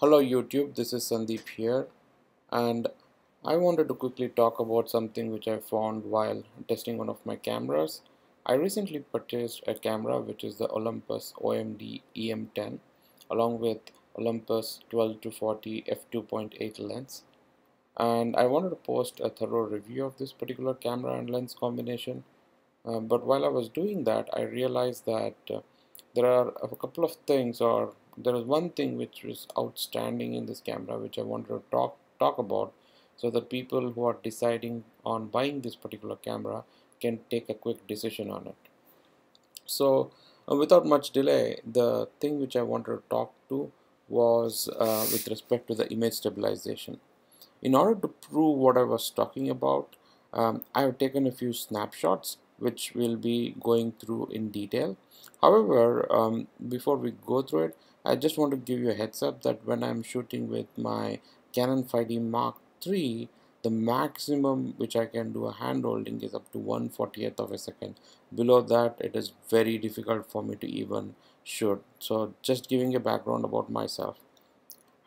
Hello YouTube, this is Sandeep here, and I wanted to quickly talk about something which I found while testing one of my cameras. I recently purchased a camera which is the Olympus OMD EM-10 along with Olympus 12 to 40 f2.8 lens, and I wanted to post a thorough review of this particular camera and lens combination. But while I was doing that, I realized that there are a couple of things, or there is one thing which was outstanding in this camera, which I wanted to talk about, so that people who are deciding on buying this particular camera can take a quick decision on it. So, without much delay, the thing which I wanted to talk to was with respect to the image stabilization. In order to prove what I was talking about, I have taken a few snapshots which we'll be going through in detail. However, before we go through it, I just want to give you a heads up that when I'm shooting with my Canon 5D Mark III, the maximum which I can do a hand holding is up to 1/40th of a second. Below that, it is very difficult for me to even shoot. So just giving a background about myself.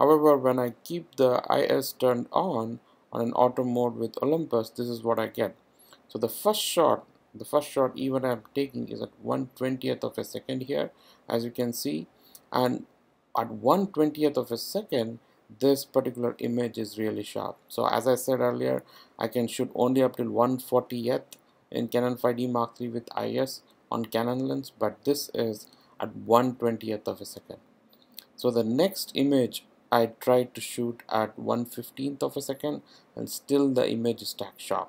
However, when I keep the IS turned on an auto mode with Olympus, this is what I get. So the first shot even I'm taking is at 1/20th of a second here, as you can see, and at 1/20th of a second, this particular image is really sharp. So as I said earlier, I can shoot only up till 1/40th in Canon 5D Mark III with IS on Canon lens, but this is at 1/20th of a second. So the next image I tried to shoot at 1/15th of a second, and still the image is stack sharp.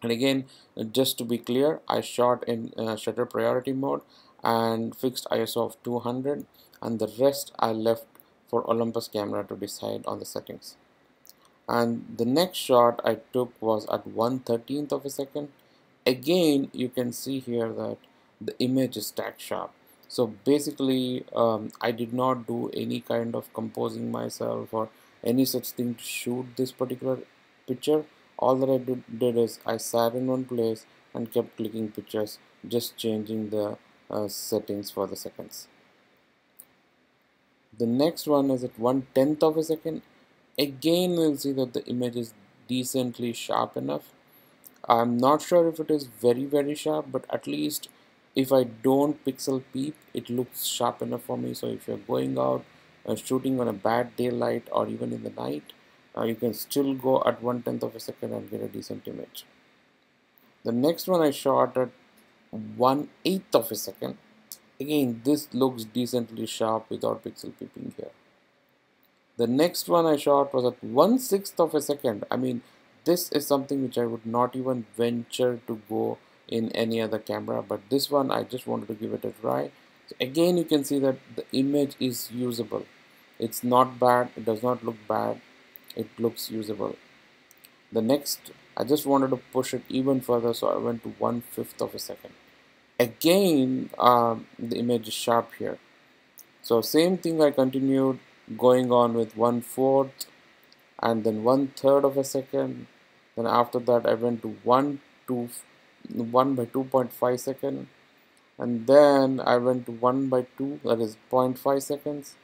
And again, just to be clear, I shot in shutter priority mode and fixed ISO of 200, and the rest I left for Olympus camera to decide on the settings. And the next shot I took was at 1/13th of a second. Again, you can see here that the image is stack sharp. So basically, I did not do any kind of composing myself or any such thing to shoot this particular picture. All that I did is I sat in one place and kept clicking pictures, just changing the settings for the seconds. The next one is at 1/10th of a second. Again, we'll see that the image is decently sharp enough. I'm not sure if it is very sharp, but at least if I don't pixel peep, it looks sharp enough for me. So if you're going out shooting on a bad daylight or even in the night, you can still go at 1/10th of a second and get a decent image. The next one I shot at 1/8th of a second. Again, this looks decently sharp without pixel peeping here. The next one I shot was at 1/6th of a second. I mean, this is something which I would not even venture to go in any other camera, but this one I just wanted to give it a try. So again, you can see that the image is usable. It's not bad, it does not look bad, it looks usable. The next, I just wanted to push it even further, so I went to 1/5th of a second. Again, the image is sharp here. So same thing I continued going on with 1/4 and then 1/3 of a second. Then after that I went to 1 by 2.5 second, and then I went to 1 by 2, that is 0.5 seconds,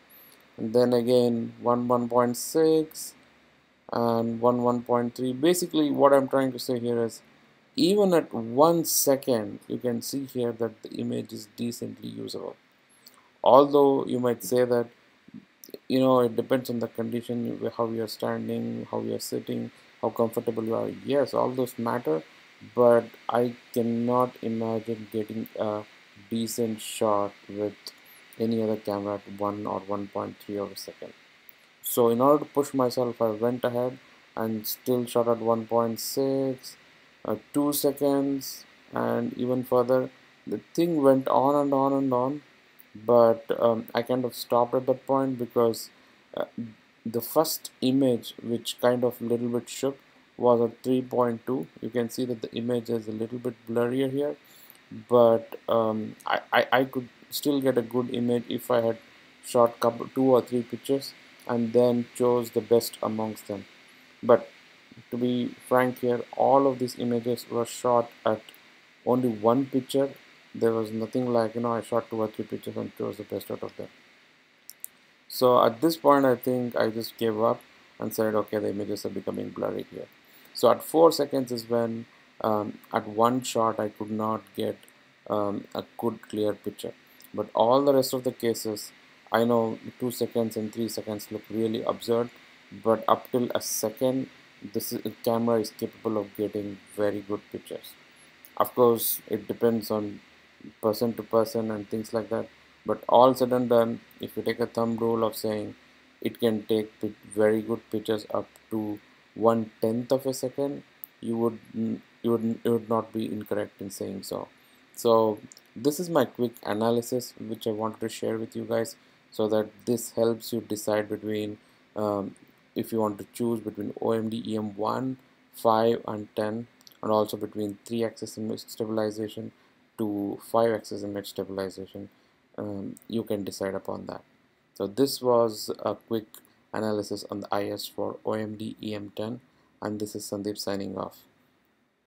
and then again 1/1.6 and 1/1.3. Basically what I'm trying to say here is even at 1 second you can see here that the image is decently usable. Although you might say that it depends on the condition, how you are standing, how you are sitting, how comfortable you are. Yes, all those matter, but I cannot imagine getting a decent shot with any other camera at 1 or 1.3 of a second. So in order to push myself, I went ahead and still shot at 1.6, 2 seconds, and even further. The thing went on and on and on, but I kind of stopped at that point because uh, the first image which kind of little bit shook was at 3.2. You can see that the image is a little bit blurrier here, but I could still get a good image if I had shot couple 2 or 3 pictures and then chose the best amongst them. But to be frank here, all of these images were shot at only one picture. There was nothing like, I shot 2 or 3 pictures and chose the best out of them. So at this point, I think I just gave up and said, okay, the images are becoming blurry here. So at 4 seconds is when at one shot I could not get a good clear picture. But all the rest of the cases, I know 2 seconds and 3 seconds look really absurd, but up till a second, the camera is capable of getting very good pictures. Of course, it depends on person to person and things like that. But all said and done, if you take a thumb rule of saying it can take very good pictures up to 1/10 of a second, you would not be incorrect in saying so. So this is my quick analysis which I wanted to share with you guys, so that this helps you decide between if you want to choose between OMD EM-1, 5 and 10, and also between 3-axis image stabilization to 5-axis image stabilization. You can decide upon that. So this was a quick analysis on the IS for OMD EM-10, and this is Sandeep signing off.